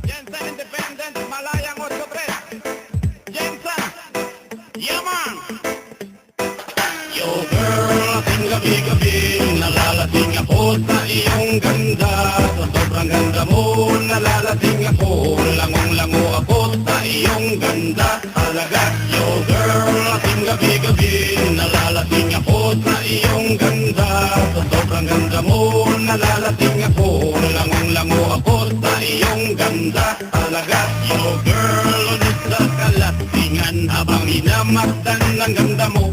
Jensen Independent, Malayang 83. Jensen, yeah man! Yo girl, ating gabi-gabi, nalalasing ako sa iyong ganda. Sa sobrang ganda mo, nalalasing ako, langong-lango ako sa iyong ganda. Talaga, yo girl, ating gabi-gabi, nalalasing ako sa iyong ganda. Sa sobrang ganda mo, nalalasing ako, langong-lango ako sa iyong ganda. Talaga, yo girl, ulit sa kalasingan habang minamasdan ng ganda mo.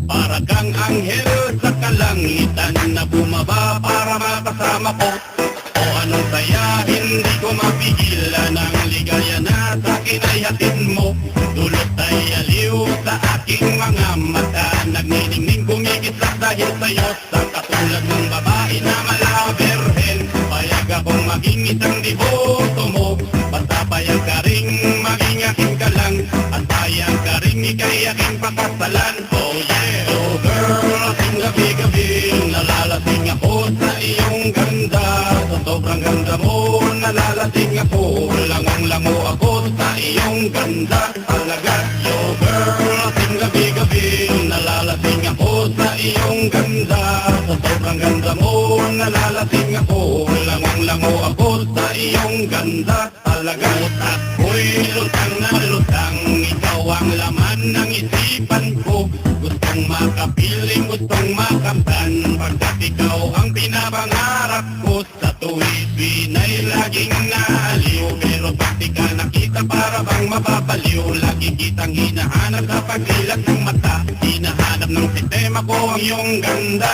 Para kang anghel sa kalangitan na bumaba para makasama ko. O anong saya, hindi ko mapigilan ang ligaya na sa'kin ay hatid mo. Dulot ay aliw sa aking mga mata, nagniningning gumigislap dahil sa'yo. Sa katulad ng babae na malaberhen, payag akong maging isang diboto mo. Basta payag ka ring maging aking kalang, at payag ka ring ikay aking pakasalan. Oh yeah, oh girl, ating gabi-gabi, nalalasing ako sa iyong ganda. Sa sobrang ganda mo, nalalasing ako, langong-lango ako sa iyong ganda. Talaga, yo girl, ating gabi-gabi, nalalasing ako sa iyong ganda. Sa sobrang ganda mo, nalalasing ako, langong-lango ako sa iyong ganda. Talaga, ako'y lutang na lutang, ikaw ang laman ng isipan ko. Gustong makapiling, gustong makamtan, pagkat ikaw ang pinapangarap ko. Sa tuwid binay laging naaliw, pero pag di ka nakita para bang mababaliw. Lagi kitang hinahanap sa pagdilat ng mata, hinahanap ng sistema ko ang iyong ganda.